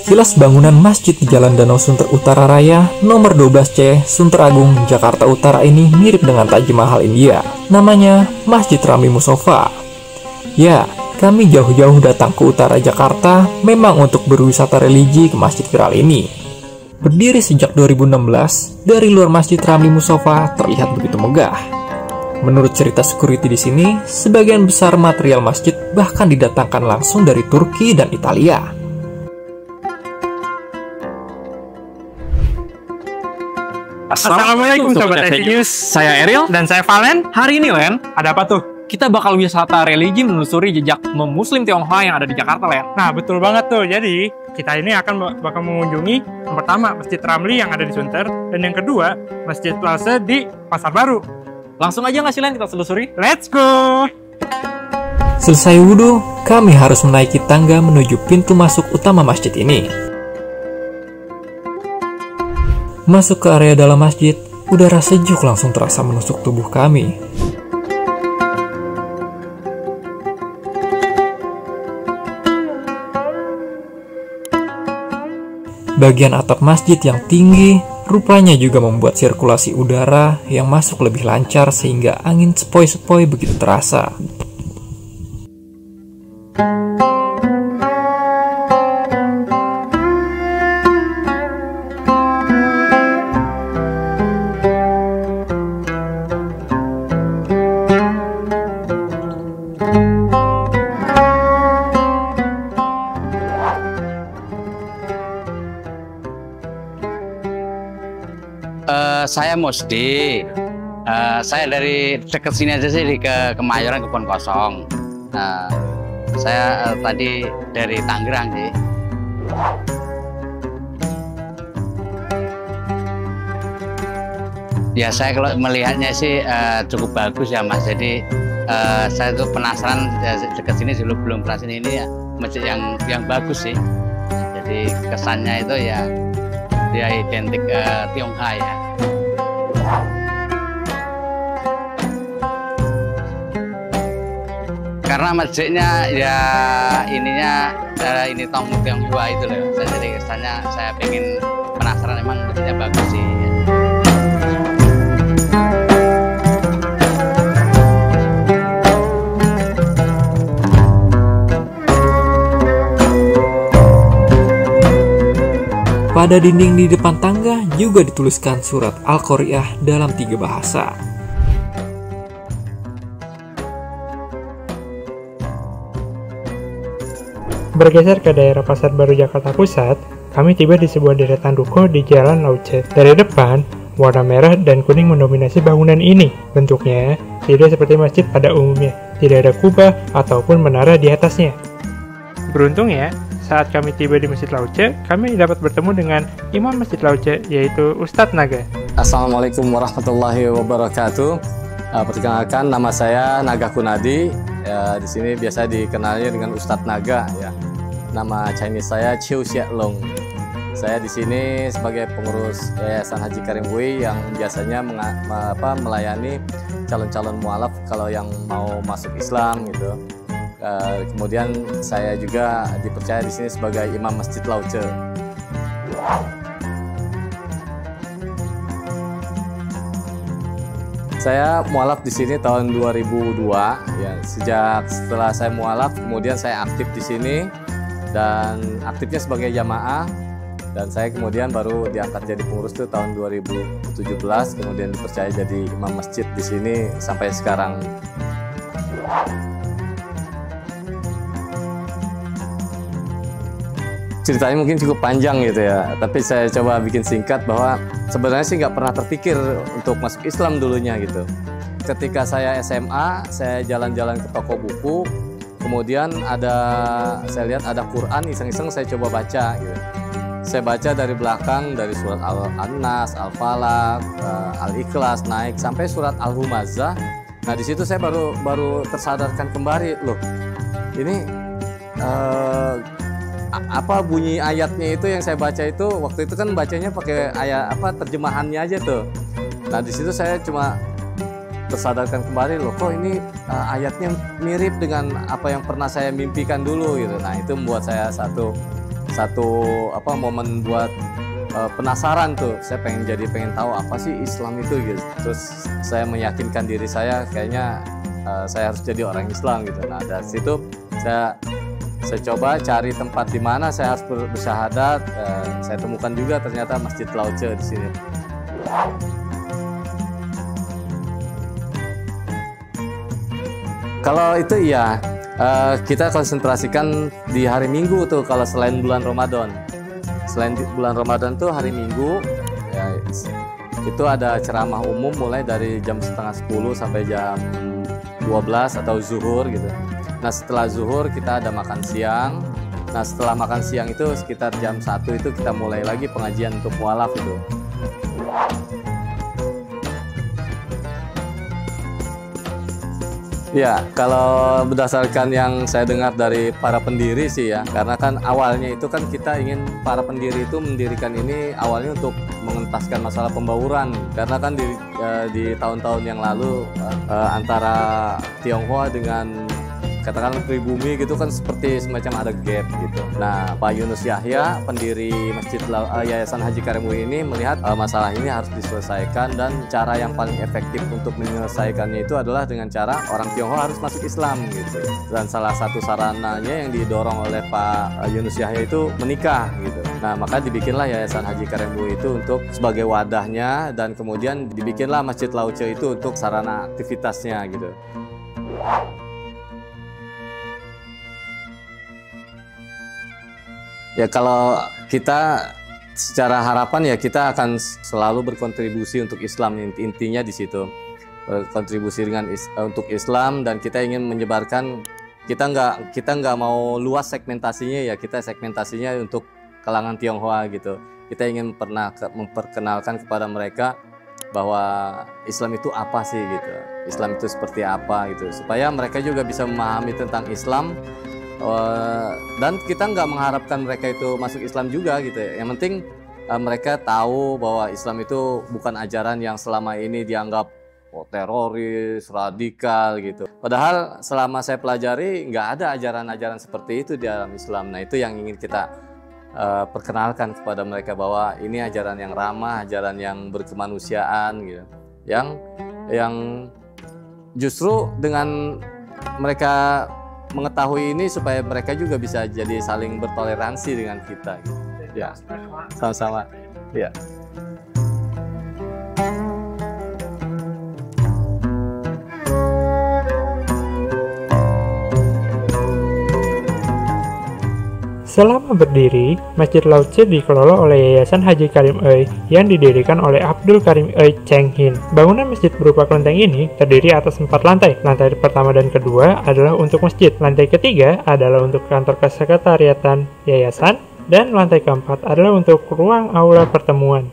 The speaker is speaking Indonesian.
Sekilas bangunan masjid di Jalan Danau Sunter Utara Raya nomor 12C, Sunter Agung, Jakarta Utara ini mirip dengan Taj Mahal India. Namanya Masjid Ramli Mustofa. Ya, kami jauh-jauh datang ke utara Jakarta memang untuk berwisata religi ke masjid viral ini. Berdiri sejak 2016, dari luar Masjid Ramli Mustofa terlihat begitu megah. Menurut cerita security di sini, sebagian besar material masjid bahkan didatangkan langsung dari Turki dan Italia. Assalamualaikum Sobat SC News. Saya Eril. Dan saya Valen. Hari ini, Len, Ada apa tuh? kita bakal wisata religi menelusuri jejak Muslim Tionghoa yang ada di Jakarta, Len. Nah, betul banget tuh. Jadi, kita ini akan bakal mengunjungi yang pertama Masjid Ramli yang ada di Sunter, dan yang kedua Masjid Plaza di Pasar Baru. Langsung aja nggak sih, Len, kita telusuri? Let's go! Selesai wudhu, kami harus menaiki tangga menuju pintu masuk utama masjid ini. Masuk ke area dalam masjid, udara sejuk langsung terasa menusuk tubuh kami. Bagian atap masjid yang tinggi rupanya juga membuat sirkulasi udara yang masuk lebih lancar sehingga angin sepoi-sepoi begitu terasa. Saya Musdi. Saya dari dekat sini aja sih, ke Kemayoran, Kebon Kosong. Saya tadi dari Tangerang sih. Ya, saya kalau melihatnya sih cukup bagus ya, Mas. Jadi saya tuh penasaran, dekat sini dulu belum pernah sini, ini ya masjid yang bagus sih. Jadi kesannya itu ya dia identik Tionghoa ya. Karena masjidnya ya ininya ini Tong Tionghoa itu loh. Jadi kesannya saya pengen penasaran, emang masjidnya bagus sih. Pada dinding di depan tangga juga dituliskan surat Al-Qari'ah dalam 3 bahasa. Bergeser ke daerah Pasar Baru Jakarta Pusat, kami tiba di sebuah deretan ruko di Jalan Lauce. Dari depan, warna merah dan kuning mendominasi bangunan ini. Bentuknya tidak seperti masjid pada umumnya, tidak ada kubah ataupun menara di atasnya. Beruntung ya, saat kami tiba di Masjid Lauce, kami dapat bertemu dengan Imam Masjid Lauce, yaitu Ustadz Naga. Assalamualaikum warahmatullahi wabarakatuh. Perkenalkan, nama saya Naga Kunadi. Di sini biasa dikenalnya dengan Ustadz Naga ya. Nama Chinese saya Chiu Xia Long. Saya di sini sebagai pengurus Yayasan Haji Karim Hui yang biasanya melayani calon-calon mualaf kalau yang mau masuk Islam gitu. Kemudian saya juga dipercaya di sini sebagai Imam Masjid Lauce. Saya mualaf di sini tahun 2002 ya. Setelah saya mualaf, kemudian saya aktif di sini dan aktifnya sebagai jamaah, dan saya kemudian baru diangkat jadi pengurus itu tahun 2017, kemudian dipercaya jadi imam masjid di sini sampai sekarang. Ceritanya mungkin cukup panjang gitu ya, tapi saya coba bikin singkat bahwa sebenarnya sih nggak pernah terpikir untuk masuk Islam dulunya gitu. Ketika saya SMA, saya jalan-jalan ke toko buku, kemudian saya lihat ada Quran, iseng-iseng saya coba baca gitu. Saya baca dari belakang, dari surat Al-Nas, Al-Falaq, Al-Ikhlas, naik sampai surat Al-Humazah. Nah, di situ saya baru tersadarkan kembali, loh ini apa bunyi ayatnya itu yang saya baca itu waktu itu kan bacanya pakai ayat terjemahannya aja tuh. Nah, di situ saya cuma tersadarkan kembali, loh kok ini ayatnya mirip dengan apa yang pernah saya mimpikan dulu gitu. Nah, itu membuat saya satu momen buat penasaran tuh. Saya pengen tahu apa sih Islam itu gitu. Terus saya meyakinkan diri saya kayaknya saya harus jadi orang Islam gitu. Nah dari situ saya coba cari tempat di mana saya harus bersyahadat. Saya temukan juga ternyata Masjid Lauce di sini. Kalau itu iya, kita konsentrasikan di hari Minggu tuh kalau selain bulan Ramadan. Selain bulan Ramadan tuh hari Minggu, ya, itu ada ceramah umum mulai dari jam setengah 10 sampai jam 12 atau zuhur gitu. Nah setelah zuhur kita ada makan siang. Nah setelah makan siang itu sekitar jam 1 itu kita mulai lagi pengajian untuk mualaf itu. Ya, kalau berdasarkan yang saya dengar dari para pendiri sih ya, karena kan awalnya itu kan kita ingin para pendiri itu mendirikan ini awalnya untuk mengentaskan masalah pembauran, karena kan di tahun-tahun yang lalu antara Tionghoa dengan katakanlah pribumi gitu kan seperti semacam ada gap gitu. Nah, Pak Yunus Yahya, pendiri Yayasan Haji Karim UI ini melihat masalah ini harus diselesaikan, dan cara yang paling efektif untuk menyelesaikannya itu adalah dengan cara orang Tionghoa harus masuk Islam gitu. Dan salah satu sarananya yang didorong oleh Pak Yunus Yahya itu menikah gitu. Nah, maka dibikinlah Yayasan Haji Karim UI itu untuk sebagai wadahnya, dan kemudian dibikinlah Masjid Lauce itu untuk sarana aktivitasnya gitu. Ya kalau kita secara harapan ya kita akan selalu berkontribusi untuk Islam, intinya di situ berkontribusi untuk Islam, dan kita ingin menyebarkan, kita nggak mau luas segmentasinya ya, kita segmentasinya untuk kalangan Tionghoa gitu. Kita ingin memperkenalkan kepada mereka bahwa Islam itu apa sih gitu, Islam itu seperti apa gitu, supaya mereka juga bisa memahami tentang Islam. Dan kita nggak mengharapkan mereka itu masuk Islam juga gitu ya. Yang penting mereka tahu bahwa Islam itu bukan ajaran yang selama ini dianggap teroris, radikal gitu. Padahal selama saya pelajari nggak ada ajaran-ajaran seperti itu di dalam Islam. Nah itu yang ingin kita perkenalkan kepada mereka, bahwa ini ajaran yang ramah, ajaran yang berkemanusiaan gitu. Yang justru dengan mereka mengetahui ini supaya mereka juga bisa jadi saling bertoleransi dengan kita gitu. Ya, sama-sama. Ya. Selama berdiri, Masjid Lauce dikelola oleh Yayasan Haji Karim UI yang didirikan oleh Abdul Karim UI Cheng Hin. Bangunan masjid berupa kelenteng ini terdiri atas 4 lantai. Lantai pertama dan kedua adalah untuk masjid. Lantai ketiga adalah untuk kantor kesekretariatan yayasan. Dan lantai keempat adalah untuk ruang aula pertemuan.